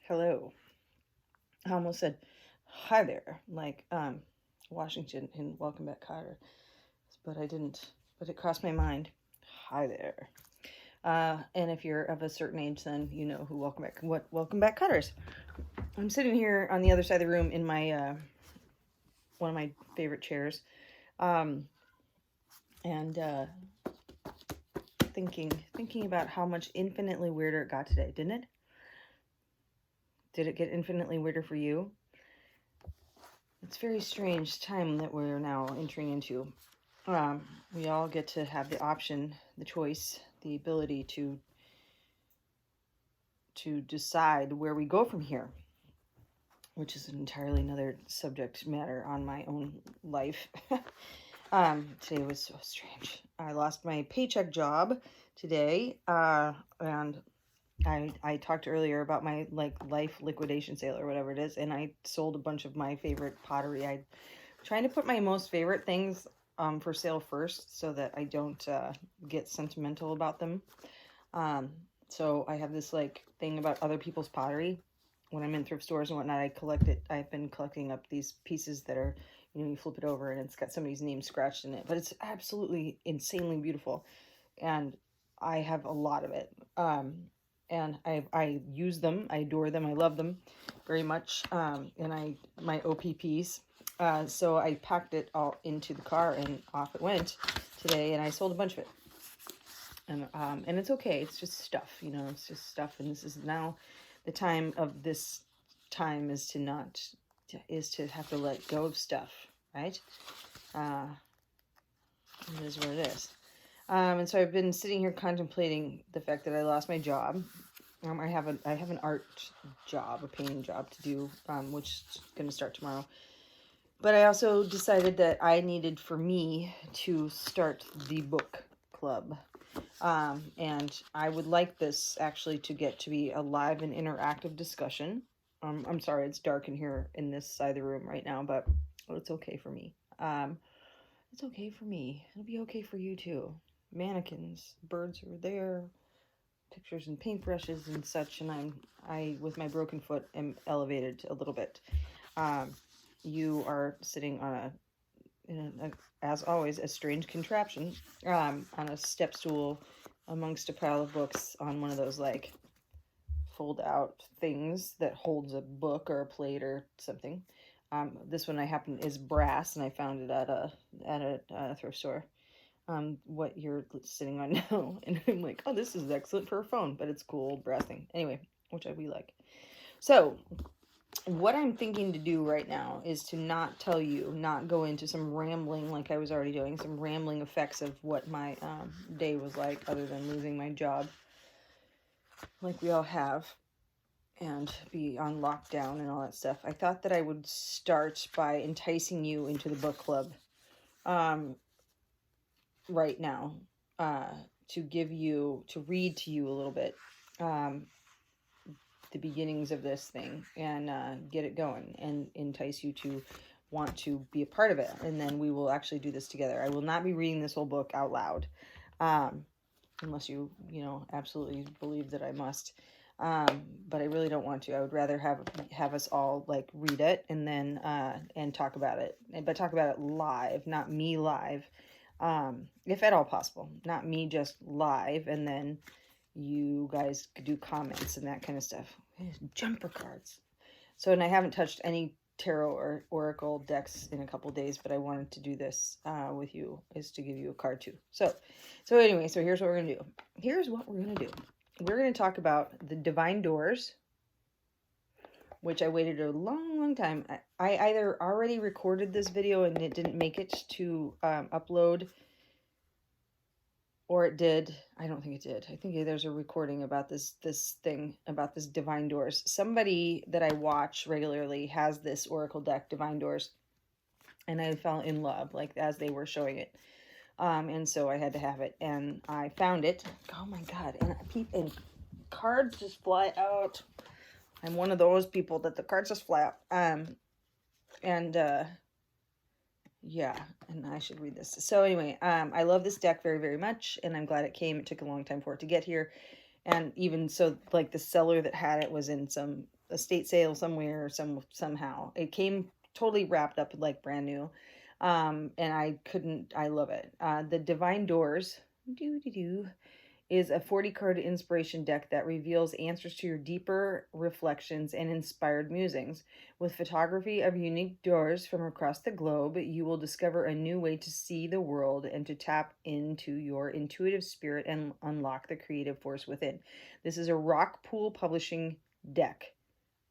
hello. I almost said hi there, like Washington in Welcome Back, Kotter, but I didn't. But it crossed my mind. Hi there. And if you're of a certain age, then you know who Welcome Back, Cutters. I'm sitting here on the other side of the room in my one of my favorite chairs, um, and thinking about how much infinitely weirder it got today, didn't it? Did it get infinitely weirder for you? It's a very strange time that we're now entering into. We all get to have the option, the choice, the ability to decide where we go from here, which is entirely another subject matter on my own life. Today was so strange. I lost my paycheck job today, and I talked earlier about my life liquidation sale or whatever it is, and I sold a bunch of my favorite pottery. I'm trying to put my most favorite things for sale first so that I don't get sentimental about them. So I have this thing about other people's pottery. When I'm in thrift stores and whatnot, I collect it. I've been collecting up these pieces that are, you flip it over and it's got somebody's name scratched in it, but it's absolutely insanely beautiful. And I have a lot of it. And I use them. I adore them. I love them very much. And my OPPs. So I packed it all into the car and off it went today, and I sold a bunch of it. And it's okay. It's just stuff, it's just stuff. And this is now the time of this time is to have to let go of stuff, right? It is what it is. And so I've been sitting here contemplating the fact that I lost my job. I have an art job, a painting job to do, which is going to start tomorrow. But I also decided that I needed for me to start the book club. And I would like this actually to get to be a live and interactive discussion. I'm sorry, it's dark in here in this side of the room right now, but it's okay for me. It's okay for me. It'll be okay for you too. Mannequins, birds are there, pictures and paintbrushes and such, and I with my broken foot am elevated a little bit. You are sitting on as always, a strange contraption on a step stool amongst a pile of books on one of those fold out things that holds a book or a plate or something. This one is brass, and I found it at a thrift store. What you're sitting on now, and I'm like, oh, this is excellent for a phone, but it's cool old brass thing. Anyway, which we like. So what I'm thinking to do right now is to not tell you, not go into some rambling like I was already doing, some rambling effects of what my day was like, other than losing my job, like we all have, and be on lockdown and all that stuff. I thought that I would start by enticing you into the book club right now, to read to you a little bit. The beginnings of this thing and get it going and entice you to want to be a part of it, and then we will actually do this together. I will not be reading this whole book out loud, unless you absolutely believe that I must, but I really don't want to. I would rather have us all read it and then and talk about it, but talk about it live, not me live, if at all possible, not me just live, and then you guys could do comments and that kind of stuff. Jumper cards. So, and I haven't touched any tarot or oracle decks in a couple days, but I wanted to do this with you, is to give you a card too. So anyway, so here's what we're gonna do. We're gonna talk about the Divine Doors, which I waited a long, long time. I either already recorded this video and it didn't make it to upload, or it did. I don't think it did. I think there's a recording about this thing, about this Divine Doors. Somebody that I watch regularly has this oracle deck, Divine Doors, and I fell in love as they were showing it. And so I had to have it, and I found it. Oh my god! And cards just fly out. I'm one of those people that the cards just fly out. Yeah, and I should read this. So anyway, I love this deck very, very much, and I'm glad it came. It took a long time for it to get here, And even so, like the seller that had it was in some estate sale somewhere, somehow. It came totally wrapped up like brand new. And I love it. The Divine Doors is a 40 card inspiration deck that reveals answers to your deeper reflections and inspired musings. With photography of unique doors from across the globe, you will discover a new way to see the world and to tap into your intuitive spirit and unlock the creative force within. This is a Rockpool Publishing deck.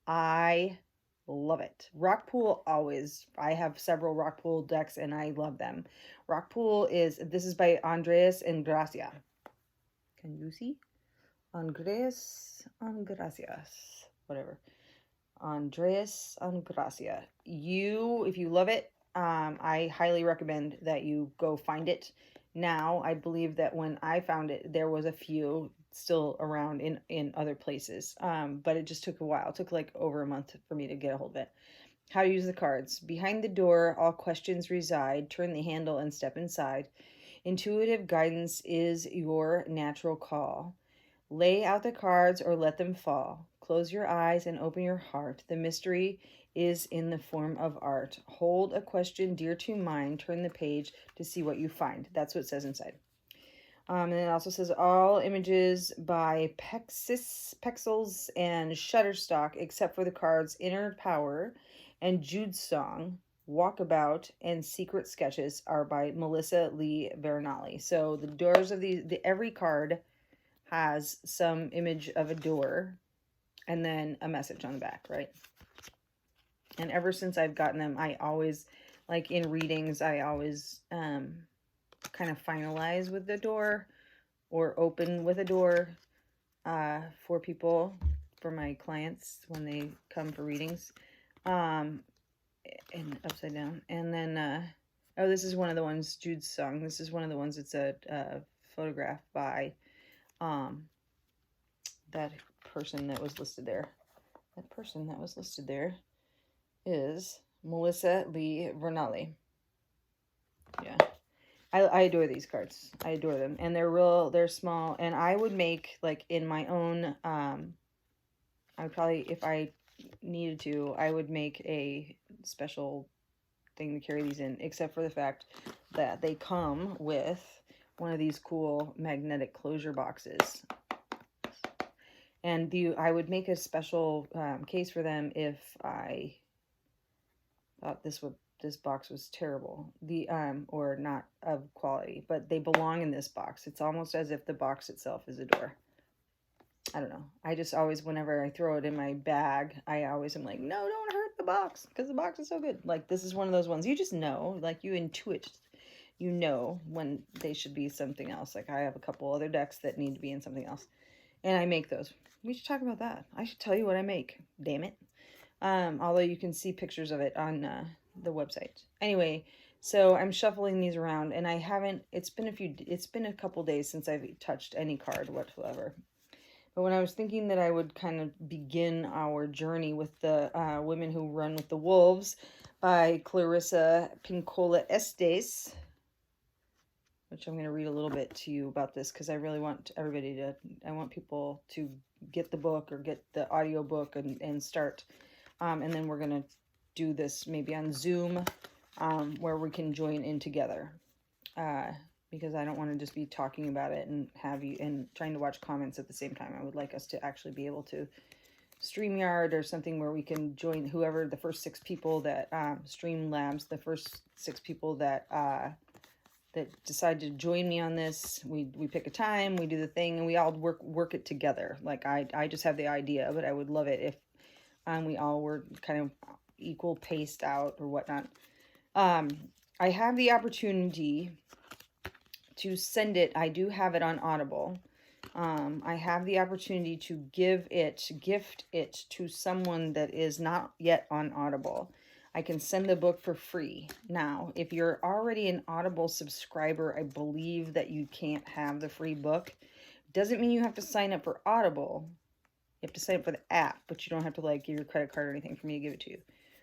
I love it. Rockpool always. I have several Rockpool decks and I love them. This is by Andreas and Gracia. Can you see? Andreas Angracias. Whatever. Andreas Angracia. If you love it, I highly recommend that you go find it. Now, I believe that when I found it, there was a few still around in other places. But it just took a while. It took like over a month for me to get a hold of it. How to use the cards. Behind the door, all questions reside. Turn the handle and step inside. Intuitive guidance is your natural call. Lay out the cards or let them fall. Close your eyes and open your heart. The mystery is in the form of art. Hold a question dear to mind. Turn the page to see what you find. That's what it says inside. And it also says all images by Pexels and Shutterstock, except for the cards Inner Power and Jude's Song, Walkabout, and Secret Sketches are by Melissa Lee Bernali. So the doors of every card has some image of a door and then a message on the back, right? And ever since I've gotten them, I always, like in readings, I always kind of finalize with the door or open with a door for people, for my clients when they come for readings. And upside down. And then, oh, this is one of the ones, Jude's Song. This is one of the ones, it's a photograph by that person that was listed there. That person that was listed there is Melissa Lee Vernali. Yeah. I adore these cards. I adore them. And they're small. And I would make, like, in my own, I would probably, if I needed to, I would make a special thing to carry these in, except for the fact that they come with one of these cool magnetic closure boxes. And I would make a special case for them if I thought this box was terrible, or not of quality, but they belong in this box. It's almost as if the box itself is a door. I don't know. I just always, whenever I throw it in my bag, I always am like, no, don't hurt the box, because the box is so good. Like, this is one of those ones you just know, like, you intuit, you know when they should be something else. Like, I have a couple other decks that need to be in something else, and I make those. We should talk about that. I should tell you what I make. Damn it. Although you can see pictures of it on the website. Anyway, so I'm shuffling these around, and I haven't. It's been a couple days since I've touched any card whatsoever. But when I was thinking that I would kind of begin our journey with the Women Who Run with the Wolves by Clarissa Pinkola Estes, which I'm going to read a little bit to you about this because I really want I want people to get the book or get the audio book and start. And then we're going to do this maybe on Zoom where we can join in together. Because I don't want to just be talking about it and trying to watch comments at the same time. I would like us to actually be able to StreamYard or something where we can join whoever the first 6 people that Streamlabs, the first 6 people that decide to join me on this. We pick a time, we do the thing, and we all work it together. Like I just have the idea, but I would love it if we all were kind of equal paced out or whatnot. I have the opportunity to send it. I do have it on Audible. I have the opportunity to gift it to someone that is not yet on Audible. I can send the book for free. Now, if you're already an Audible subscriber, I believe that you can't have the free book. Doesn't mean you have to sign up for Audible. You have to sign up for the app, but you don't have to like give your credit card or anything for me to give it to you.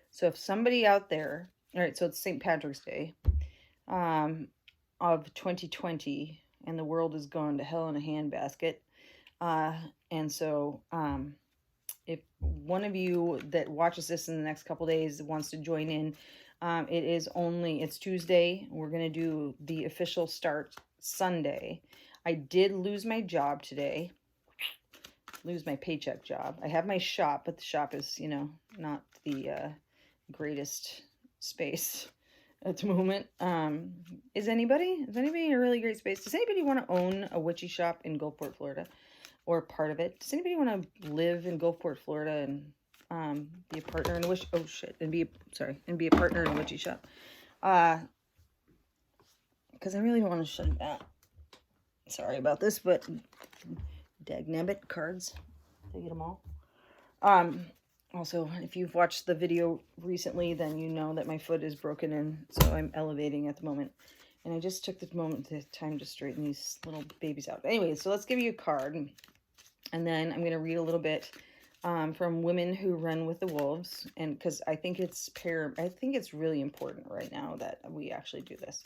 So if somebody out there, all right, so it's St. Patrick's Day of 2020, and the world has gone to hell in a handbasket. And so if one of you that watches this in the next couple days wants to join in, it's Tuesday. We're going to do the official start Sunday. I did lose my job today, lose my paycheck job. I have my shop, but the shop is, not the greatest space at the moment. Is anybody a really great space? Does anybody want to own a witchy shop in Gulfport, Florida, or part of it? Does anybody want to live in Gulfport, Florida, and be a partner in a witch? Oh shit! And be a partner in a witchy shop. Because I really don't want to shut it down. Sorry about this, but dagnabbit cards. Did I get them all? Also, if you've watched the video recently, then you know that my foot is broken in, so I'm elevating at the moment. And I just took this time to straighten these little babies out. Anyway, so let's give you a card. And then I'm going to read a little bit from Women Who Run with the Wolves. And because I think it's really important right now that we actually do this.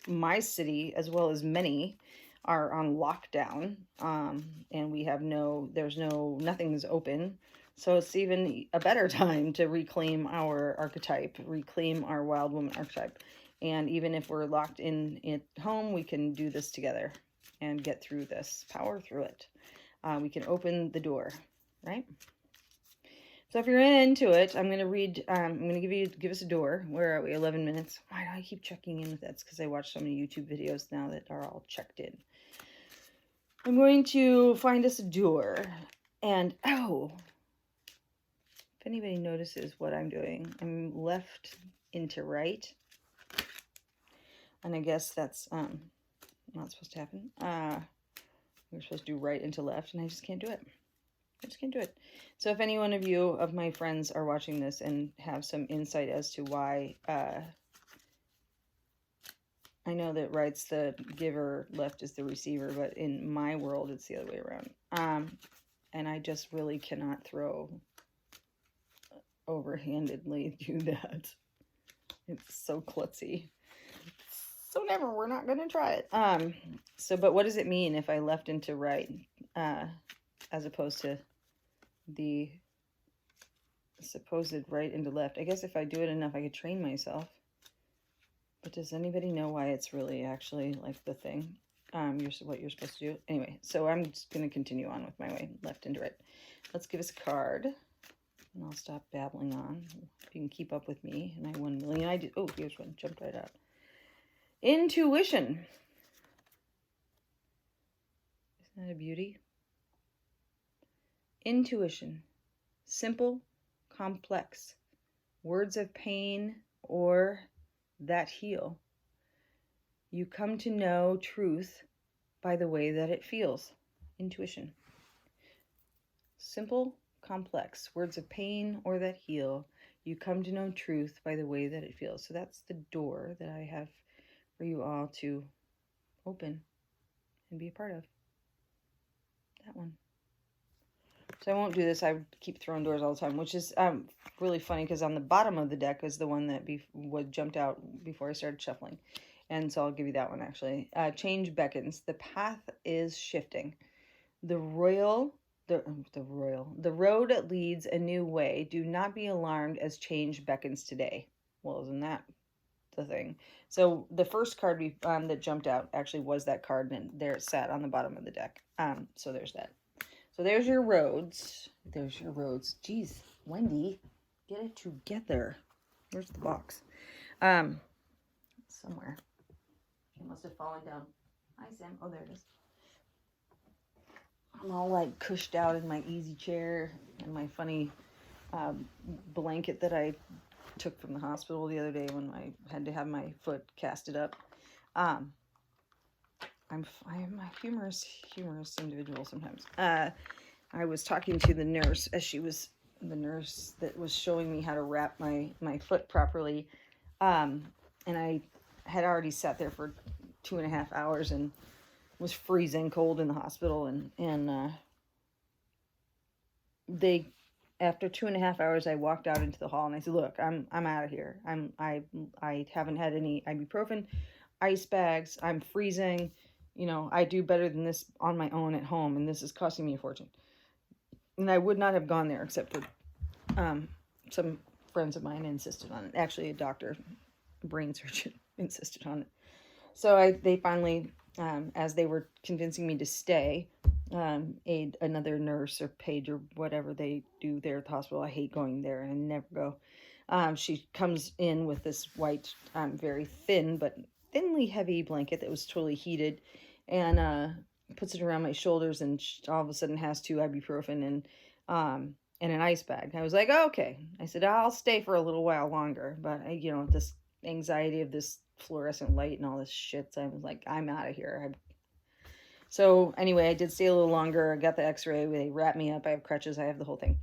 My city, as well as many, are on lockdown, and we have nothing's open. So it's even a better time to reclaim our archetype, reclaim our wild woman archetype. And even if we're locked in at home, we can do this together and get through this, power through it. We can open the door, right? So if you're into it, I'm going to read, I'm going to give us a door. Where are we? 11 minutes. Why do I keep checking in with that? It's because I watch so many YouTube videos now that are all checked in. I'm going to find us a door. And, if anybody notices what I'm doing, I'm left into right. And I guess that's not supposed to happen. We're supposed to do right into left, and I just can't do it. So if any one of you of my friends are watching this and have some insight as to why, I know that right's the giver, left is the receiver, but in my world, it's the other way around. And I just really cannot overhandedly do that. It's so klutzy. So we're not going to try it. But what does it mean if I left into right, as opposed to the supposed right into left? I guess if I do it enough, I could train myself. But does anybody know why it's really actually like the thing? What you're supposed to do. Anyway, so I'm just going to continue on with my way, left into right. Let's give us a card. And I'll stop babbling on. If you can keep up with me. And I 1 million ideas. Oh, here's one. Jumped right out. Intuition. Isn't that a beauty? Intuition. Simple, complex. Words of pain or that heal. You come to know truth by the way that it feels. Intuition. Simple, complex. Words of pain or that heal. You come to know truth by the way that it feels. So that's the door that I have for you all to open and be a part of. That one. So I won't do this. I keep throwing doors all the time, which is really funny because on the bottom of the deck is the one that jumped out before I started shuffling. And so I'll give you that one actually. Change beckons. The path is shifting. The road leads a new way. Do not be alarmed as change beckons today. Well, isn't that the thing? So the first card that jumped out actually was that card, and there it sat on the bottom of the deck. So there's that. So there's your roads. Jeez, Wendy, get it together. Where's the box? Somewhere. It must have fallen down. Hi, Sam. Oh, there it is. I'm all like cushed out in my easy chair and my funny blanket that I took from the hospital the other day when I had to have my foot casted up. I'm a humorous individual sometimes. I was talking to the nurse the nurse that was showing me how to wrap my foot properly. And I had already sat there for 2.5 hours and was freezing cold in the hospital. And after 2.5 hours, I walked out into the hall and I said, look, I'm out of here. I haven't had any ibuprofen, ice bags. I'm freezing. You know, I do better than this on my own at home, and this is costing me a fortune. And I would not have gone there except for some friends of mine insisted on it. Actually, a doctor, a brain surgeon, insisted on it. So they finally, as they were convincing me to stay, another nurse or page or whatever they do there at the hospital. I hate going there and I never go. She comes in with this white, very thin but thinly heavy blanket that was totally heated, and puts it around my shoulders, and all of a sudden has 2 ibuprofen and an ice bag. I was like, oh, okay. I said, I'll stay for a little while longer, but this anxiety of this fluorescent light and all this shit. So I was like, I'm out of here. So anyway, I did stay a little longer. I got the X-ray. They wrapped me up. I have crutches. I have the whole thing.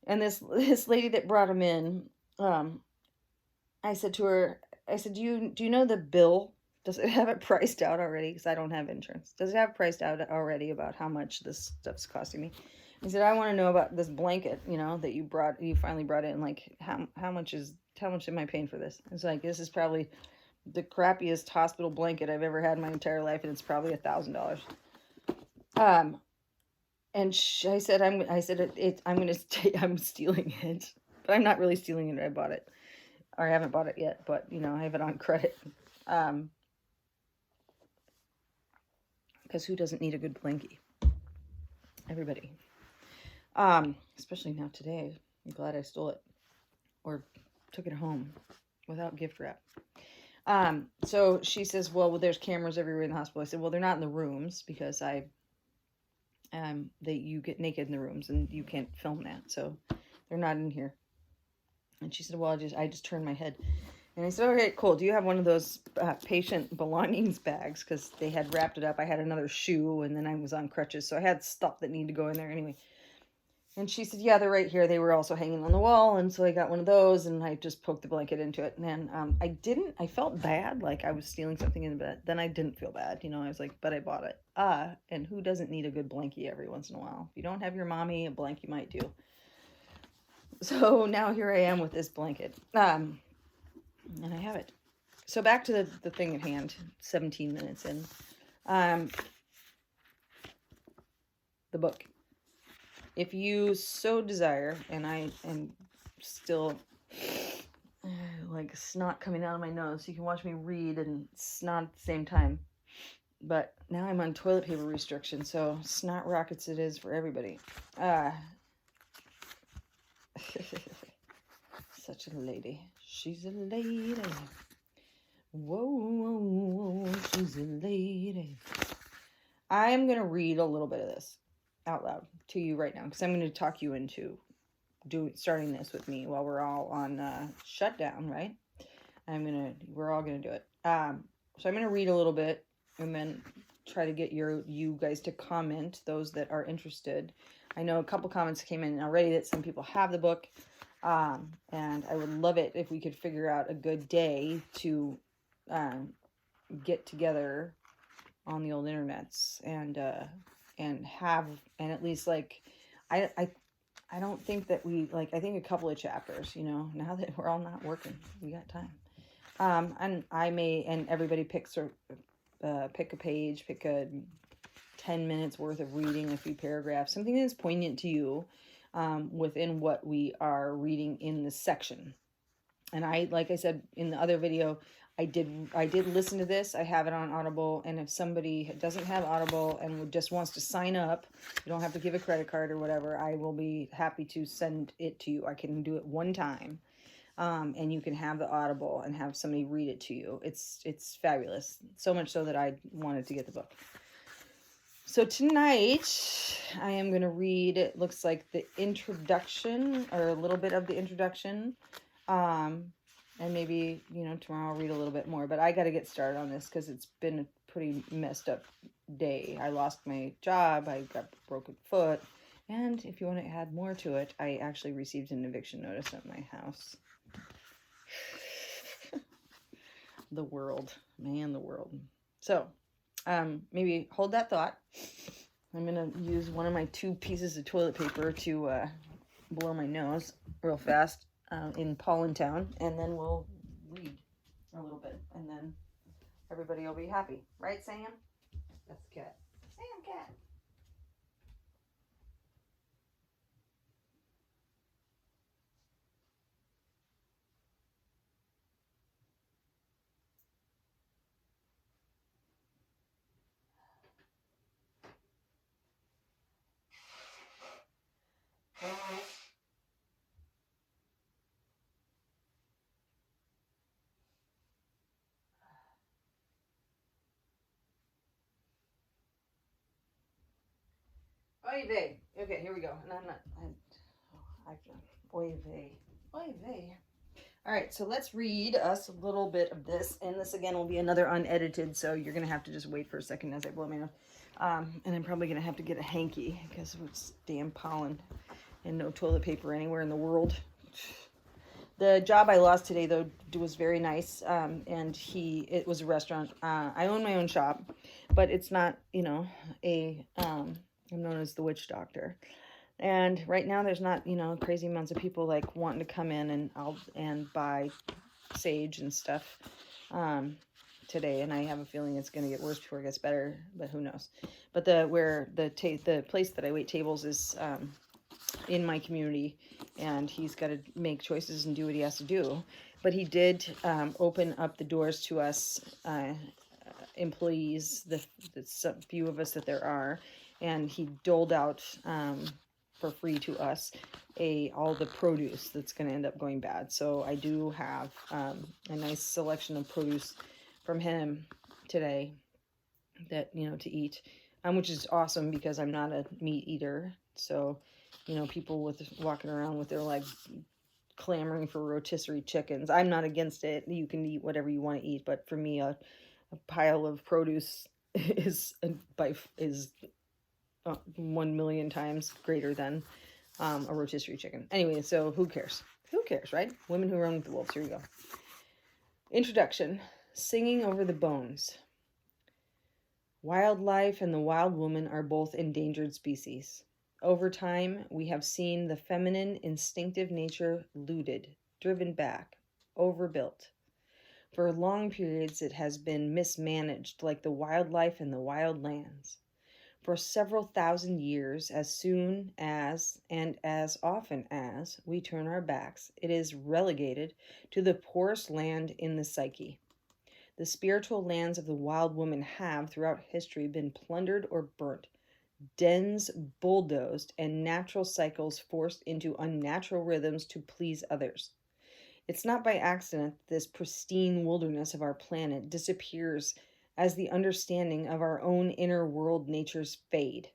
And this lady that brought him in, I said to her, I said, do you know the bill? Does it have it priced out already? Because I don't have insurance. Does it have priced out already about how much this stuff's costing me? I said, I want to know about this blanket, that you finally brought in. Like, how much am I paying for this? It's like, this is probably the crappiest hospital blanket I've ever had in my entire life, and it's probably $1,000. And I said, I'm stealing it, but I'm not really stealing it. I bought it, or I haven't bought it yet, but I have it on credit. Because who doesn't need a good blankie? Everybody. Especially now today. I'm glad I stole it or took it home without gift wrap. So she says, well, there's cameras everywhere in the hospital. I said, well, they're not in the rooms because you get naked in the rooms and you can't film that. So they're not in here. And she said, well, I just turned my head. And I said, okay, cool. Do you have one of those patient belongings bags? Because they had wrapped it up. I had another shoe, and then I was on crutches. So I had stuff that needed to go in there anyway. And she said, yeah, they're right here. They were also hanging on the wall. And so I got one of those, and I just poked the blanket into it. And then I felt bad, like I was stealing something in the bed. Then I didn't feel bad. I was like, but I bought it. And who doesn't need a good blankie every once in a while? If you don't have your mommy, a blankie might do. So now here I am with this blanket. And I have it. So back to the thing at hand, 17 minutes in. The book. If you so desire, and I am still like snot coming out of my nose, so you can watch me read and snot at the same time. But now I'm on toilet paper restriction, so snot rockets it is for everybody. Such a lady. She's a lady. Whoa, whoa, whoa, she's a lady. I am going to read a little bit of this out loud to you right now, because I'm going to talk you into starting this with me while we're all on shutdown, right? We're all going to do it. So I'm going to read a little bit and then try to get you guys to comment, those that are interested. I know a couple comments came in already that some people have the book. And I would love it if we could figure out a good day to get together on the old internets and at least like I don't think that I think a couple of chapters, now that we're all not working, we got time. And I may, and everybody pick a page, pick a 10 minutes worth of reading, a few paragraphs, something that's poignant to you. Within what we are reading in this section. And like I said in the other video, I did listen to this. I have it on Audible, and if somebody doesn't have Audible and just wants to sign up, you don't have to give a credit card or whatever, I will be happy to send it to you. I can do it one time, and you can have the Audible and have somebody read it to you. It's fabulous, so much so that I wanted to get the book. So tonight, I am going to read, it looks like the introduction, or a little bit of the introduction, and maybe, tomorrow I'll read a little bit more, but I got to get started on this, because it's been a pretty messed up day. I lost my job, I got a broken foot, and if you want to add more to it, I actually received an eviction notice at my house. The world, man, the world. So, maybe hold that thought. I'm going to use one of my 2 pieces of toilet paper to blow my nose real fast in Pollentown, and then we'll read a little bit, and then everybody will be happy. Right, Sam? That's the cat. Sam, cat. Oy vey. Okay, here we go. And I'm not. Oy vey. Oy vey. All right, so let's read us a little bit of this, and this again will be another unedited, so you're gonna have to just wait for a second as I blow my nose. And I'm probably gonna have to get a hanky because of its damn pollen and no toilet paper anywhere in the world. The job I lost today though was very nice, and it was a restaurant. I own my own shop, but it's not, I'm known as the witch doctor. And right now there's not, crazy amounts of people like wanting to come in and buy sage and stuff today, and I have a feeling it's going to get worse before it gets better, but who knows. But the place that I wait tables is in my community, and he's got to make choices and do what he has to do. But he did open up the doors to us employees, the few of us that there are, and he doled out for free to us all the produce that's going to end up going bad. So I do have a nice selection of produce from him today that to eat, which is awesome because I'm not a meat eater. So people walking around with their legs clamoring for rotisserie chickens, I'm not against it. You can eat whatever you want to eat, but for me a pile of produce is 1 million times greater than a rotisserie chicken. Anyway, so who cares, right? Women Who Run with the Wolves. Here we go. Introduction. Singing over the bones. Wildlife and the wild woman are both endangered species. Over time, we have seen the feminine instinctive nature looted, driven back, overbuilt. For long periods, it has been mismanaged like the wildlife in the wild lands. For several thousand years, as soon as and as often as we turn our backs, it is relegated to the poorest land in the psyche. The spiritual lands of the wild woman have, throughout history, been plundered or burnt, dens bulldozed, and natural cycles forced into unnatural rhythms to please others. It's not by accident that this pristine wilderness of our planet disappears as the understanding of our own inner world natures fade.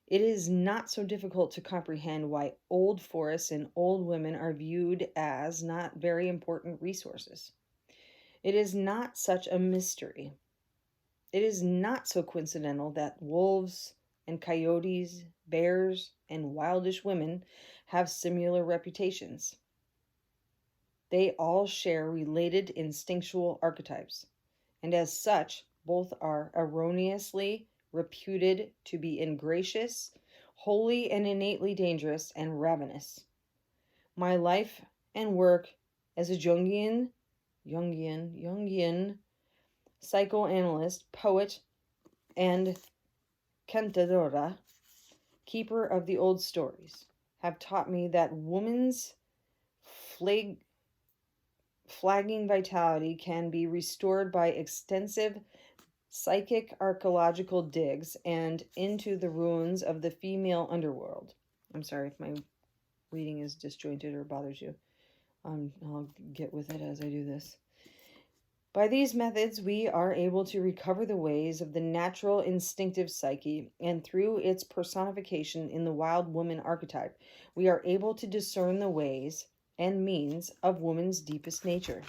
It is not so difficult to comprehend why old forests and old women are viewed as not very important resources. It is not such a mystery. It is not so coincidental that wolves and coyotes, bears, and wildish women have similar reputations. They all share related instinctual archetypes, and as such, both are erroneously reputed to be ingracious, wholly and innately dangerous, and ravenous. My life and work as a Jungian psychoanalyst, poet, and cantadora, keeper of the old stories, have taught me that woman's flagging vitality can be restored by extensive psychic archaeological digs and into the ruins of the female underworld. I'm sorry if my reading is disjointed or bothers you. I'll get with it as I do this. By these methods, we are able to recover the ways of the natural instinctive psyche, and through its personification in the wild woman archetype, we are able to discern the ways and means of woman's deepest nature.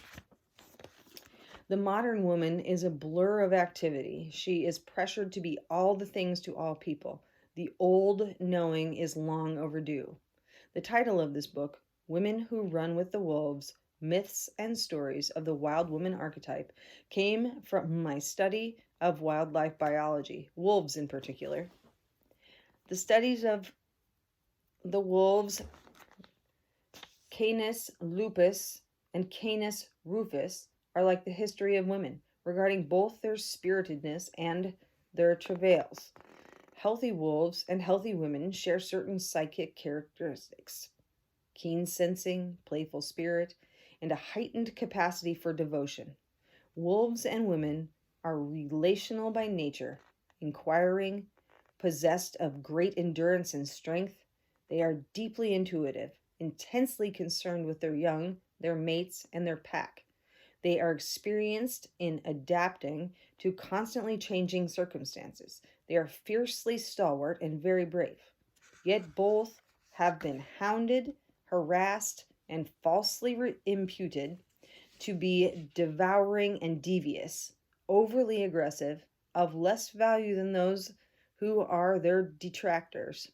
The modern woman is a blur of activity. She is pressured to be all the things to all people. The old knowing is long overdue. The title of this book, Women Who Run with the Wolves, Myths and Stories of the Wild Woman Archetype, came from my study of wildlife biology, wolves in particular. The studies of the wolves, Canis lupus and Canis rufus, are like the history of women, regarding both their spiritedness and their travails. Healthy wolves and healthy women share certain psychic characteristics: keen sensing, playful spirit, and a heightened capacity for devotion. Wolves and women are relational by nature, inquiring, possessed of great endurance and strength. They are deeply intuitive, intensely concerned with their young, their mates, and their pack. They are experienced in adapting to constantly changing circumstances. They are fiercely stalwart and very brave. Yet both have been hounded, harassed, and falsely imputed to be devouring and devious, overly aggressive, of less value than those who are their detractors.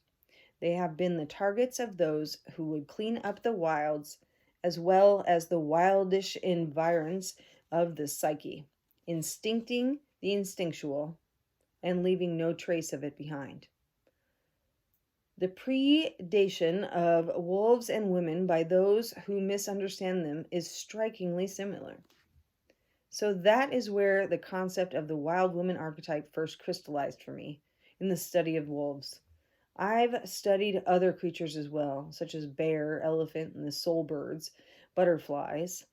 They have been the targets of those who would clean up the wilds as well as the wildish environs of the psyche, instincting the instinctual and leaving no trace of it behind. The predation of wolves and women by those who misunderstand them is strikingly similar. So that is where the concept of the wild woman archetype first crystallized for me, in the study of wolves. I've studied other creatures as well, such as bear, elephant, and the soul birds, butterflies.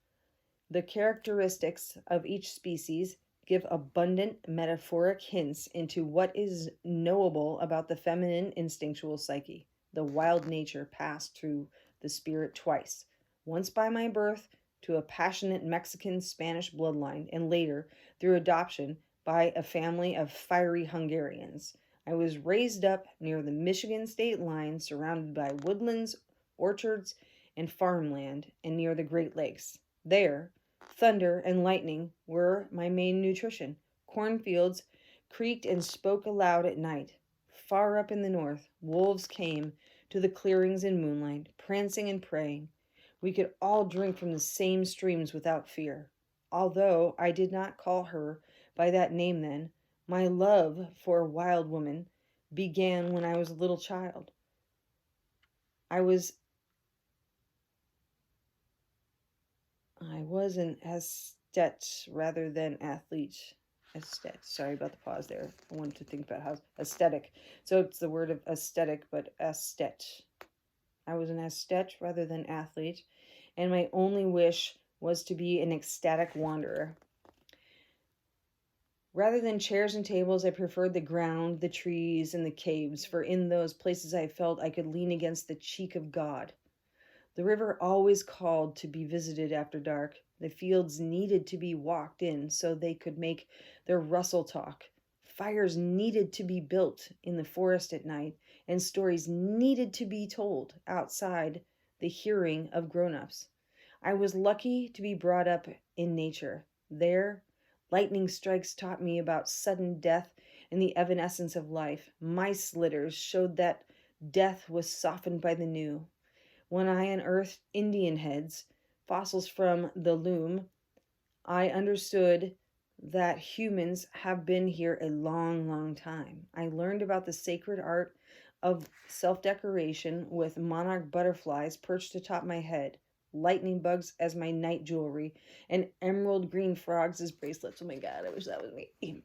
The characteristics of each species give abundant metaphoric hints into what is knowable about the feminine instinctual psyche. The wild nature passed through the spirit twice, once by my birth to a passionate Mexican Spanish bloodline, and later through adoption by a family of fiery Hungarians. I was raised up near the Michigan state line, surrounded by woodlands, orchards, and farmland, and near the Great Lakes. There, thunder and lightning were my main nutrition. Cornfields creaked and spoke aloud at night. Far up in the north, wolves came to the clearings in moonlight, prancing and praying. We could all drink from the same streams without fear. Although I did not call her by that name then, my love for a wild woman began when I was a little child. I was an aesthete rather than athlete. Aesthete. Sorry about the pause there. I wanted to think about how aesthetic. So it's the word of aesthetic, but aesthete. I was an aesthete rather than athlete, and my only wish was to be an ecstatic wanderer. Rather than chairs and tables, I preferred the ground, the trees, and the caves, for in those places I felt I could lean against the cheek of God. The river always called to be visited after dark. The fields needed to be walked in so they could make their rustle talk. Fires needed to be built in the forest at night, and stories needed to be told outside the hearing of grown-ups. I was lucky to be brought up in nature. There, lightning strikes taught me about sudden death and the evanescence of life. Mice litters showed that death was softened by the new. When I unearthed Indian heads, fossils from the loom, I understood that humans have been here a long, long time. I learned about the sacred art of self-decoration with monarch butterflies perched atop my head, lightning bugs as my night jewelry, and emerald green frogs as bracelets. Oh my God, I wish that was me.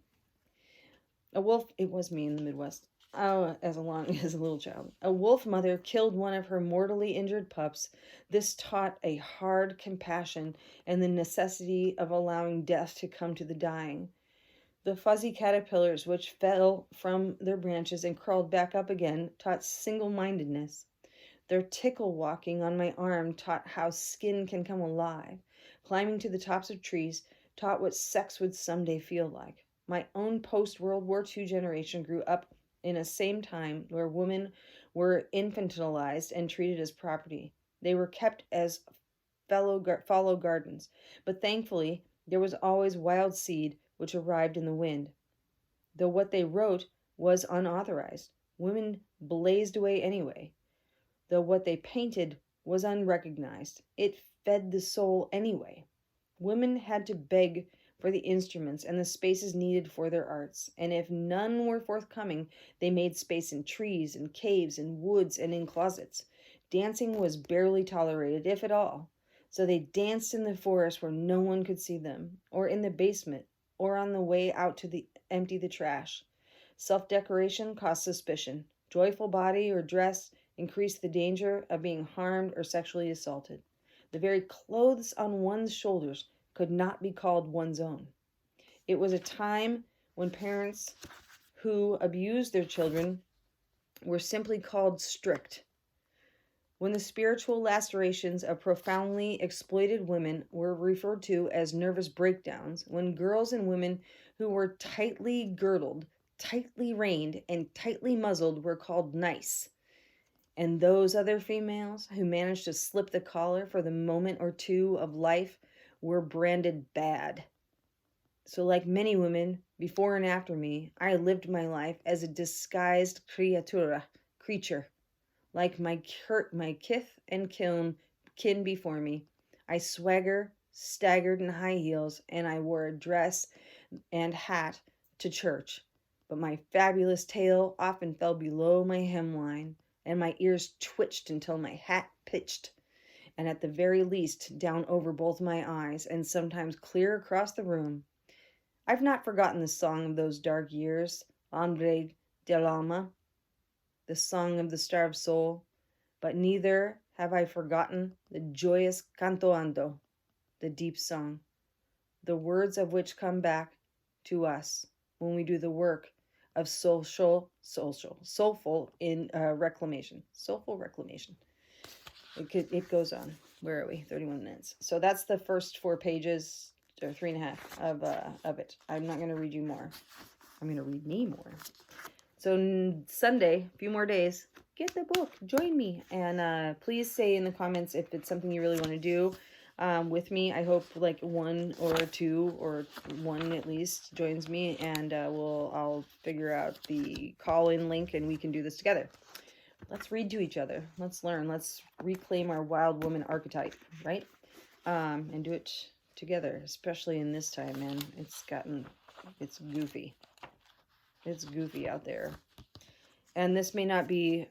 A wolf, it was me in the Midwest. Oh, as a little child. A wolf mother killed one of her mortally injured pups. This taught a hard compassion and the necessity of allowing death to come to the dying. The fuzzy caterpillars which fell from their branches and crawled back up again taught single-mindedness. Their tickle walking on my arm taught how skin can come alive. Climbing to the tops of trees taught what sex would someday feel like. My own post-World War II generation grew up in a same time where women were infantilized and treated as property. They were kept as follow gardens, but thankfully there was always wild seed which arrived in the wind. Though what they wrote was unauthorized, women blazed away anyway. Though what they painted was unrecognized, it fed the soul anyway. Women had to beg for the instruments and the spaces needed for their arts, and if none were forthcoming, they made space in trees, in caves, in woods, and in closets. Dancing was barely tolerated, if at all, so they danced in the forest where no one could see them, or in the basement, or on the way out to empty the trash. Self-decoration caused suspicion. Joyful body or dress increased the danger of being harmed or sexually assaulted. The very clothes on one's shoulders could not be called one's own. It was a time when parents who abused their children were simply called strict. When the spiritual lacerations of profoundly exploited women were referred to as nervous breakdowns, when girls and women who were tightly girdled, tightly reined, and tightly muzzled were called nice, and those other females who managed to slip the collar for the moment or two of life were branded bad. So, like many women before and after me, I lived my life as a disguised creature. Like my kith and kin before me, I staggered in high heels, and I wore a dress and hat to church. But my fabulous tail often fell below my hemline, and my ears twitched until my hat pitched, and at the very least down over both my eyes, and sometimes clear across the room. I've not forgotten the song of those dark years, Hombre del Alma, the song of the starved soul, but neither have I forgotten the joyous canto ando, the deep song, the words of which come back to us when we do the work of soulful reclamation. Soulful reclamation. It goes on. Where are we? 31 minutes. So that's the first 4 pages, or 3.5 of it. I'm not going to read you more. I'm going to read me more. So Sunday, a few more days, get the book, join me, and please say in the comments if it's something you really want to do with me. I hope like 1 or 2 or 1 at least joins me, and I'll figure out the call-in link, and we can do this together. Let's read to each other. Let's learn. Let's reclaim our wild woman archetype, right? And do it together, especially in this time, man. It's goofy. It's goofy out there. And this may not be,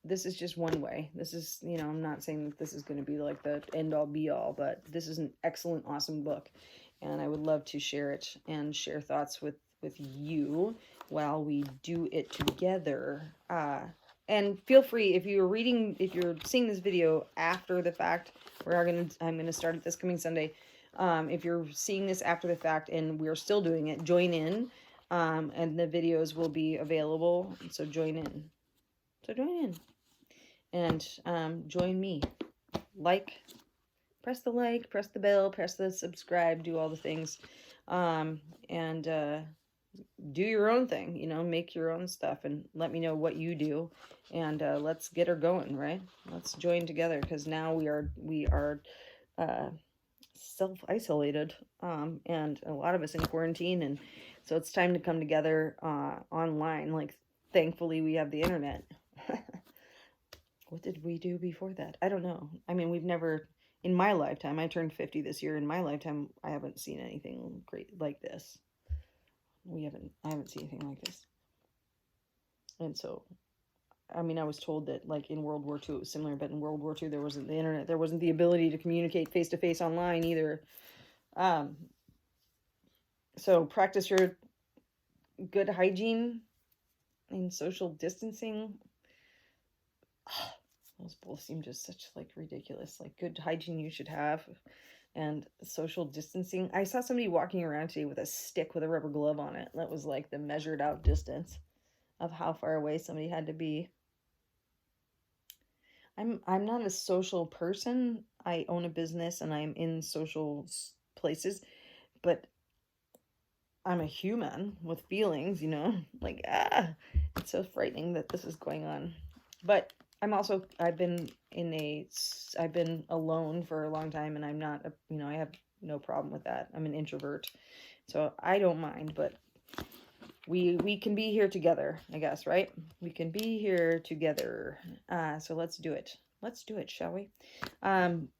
this is just one way. This is, I'm not saying that this is going to be like the end all be all, but this is an excellent, awesome book. And I would love to share it and share thoughts with you while we do it together. And feel free, if you're seeing this video after the fact, I'm gonna start it this coming Sunday. If you're seeing this after the fact and we're still doing it, join in, and the videos will be available. So join in. And join me. Press the like, press the bell, press the subscribe, do all the things, and do your own thing. Make your own stuff, and let me know what you do, and let's get her going. Right? Let's join together, because now we are self-isolated, and a lot of us in quarantine, and so it's time to come together online. Like, thankfully we have the internet. What did we do before that? I don't know. I mean, we've never, in my lifetime, I turned 50 this year. In my lifetime, I haven't seen anything great like this. I haven't seen anything like this. And so, I mean, I was told that like in World War II it was similar, but in World War II there wasn't the internet, there wasn't the ability to communicate face-to-face online either. So practice your good hygiene and social distancing. Those both seem just such like ridiculous. Like, good hygiene you should have, and social distancing. I saw somebody walking around today with a stick with a rubber glove on it. That was like the measured out distance of how far away somebody had to be. I'm not a social person. I own a business and I'm in social places, but I'm a human with feelings, like, it's so frightening that this is going on. But I've been alone for a long time, and I'm not, I have no problem with that. I'm an introvert, so I don't mind, but we can be here together, I guess, right? We can be here together. So let's do it. Let's do it, shall we?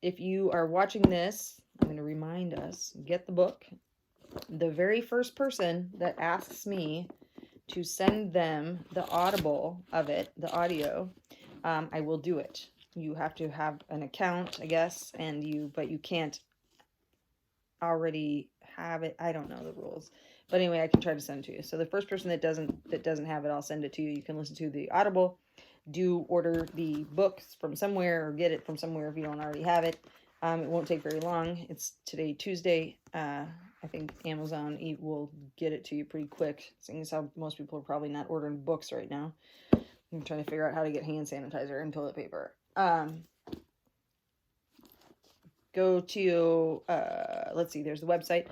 If you are watching this, I'm going to remind us, get the book. The very first person that asks me to send them the audible of it, the audio, I will do it. You have to have an account, I guess, but you can't already have it. I don't know the rules, But anyway, I can try to send it to you. So the first person that doesn't have it, I'll send it to you. You can listen to the Audible. Do order the books from somewhere or get it from somewhere if you don't already have it. It won't take very long. It's today, Tuesday. I think Amazon will get it to you pretty quick, seeing as how most people are probably not ordering books right now. I'm trying to figure out how to get hand sanitizer and toilet paper. Go to, let's see, there's the website,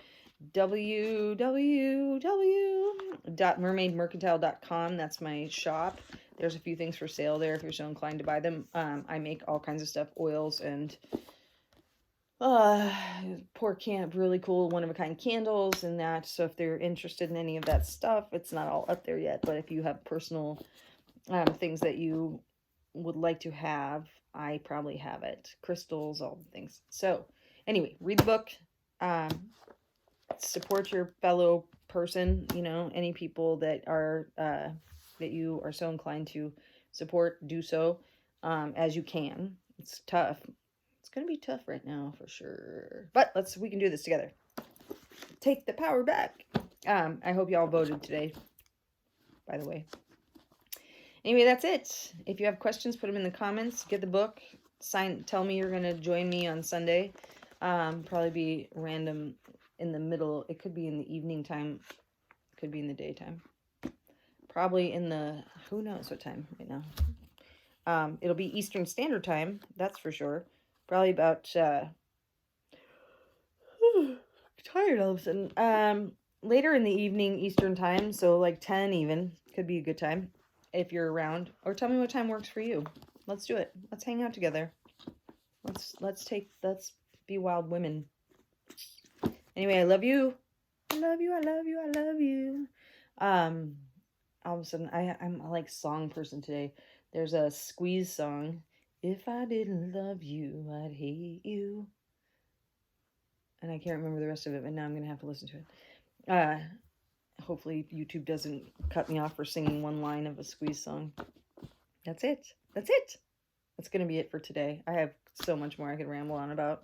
www.mermaidmercantile.com. That's my shop. There's a few things for sale there if you're so inclined to buy them. I make all kinds of stuff, oils and really cool one-of-a-kind candles and that. So if they're interested in any of that stuff, it's not all up there yet. But if you have personal things that you would like to have, I probably have it. Crystals, all the things. So anyway, read the book. Support your fellow person. You know, any people that are that you are so inclined to support, do so as you can. It's tough. It's gonna be tough right now for sure, but we can do this together. Take the power back. I hope y'all voted today, by the way. Anyway, that's it. If you have questions, put them in the comments. Get the book. Tell me you're gonna join me on Sunday. Probably be random in the middle. It could be in the evening time. It could be in the daytime. Probably in the, who knows what time right now. It'll be Eastern Standard Time, that's for sure. Probably about, tired all of a sudden. Later in the evening Eastern Time, so like 10 even, could be a good time if you're around. Or tell me what time works for you. Let's do it. Let's hang out together. Let's be wild women. Anyway, I love you. I love you, I love you, I love you. All of a sudden, I'm a like song person today. There's a Squeeze song. If I didn't love you, I'd hate you. And I can't remember the rest of it, but now I'm going to have to listen to it. Hopefully YouTube doesn't cut me off for singing one line of a Squeeze song. That's it. That's it. That's going to be it for today. I have so much more I could ramble on about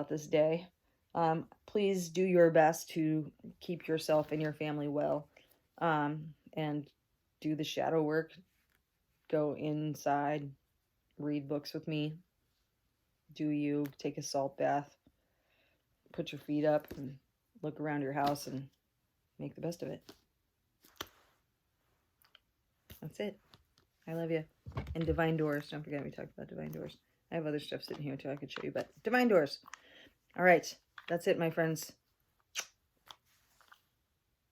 this day. Please do your best to keep yourself and your family well. And do the shadow work. Go inside. Read books with me. Do you. Take a salt bath. Put your feet up and look around your house and make the best of it. That's it. I love you. And Divine Doors. Don't forget we talked about Divine Doors. I have other stuff sitting here too I could show you, but Divine Doors. All right. That's it, my friends.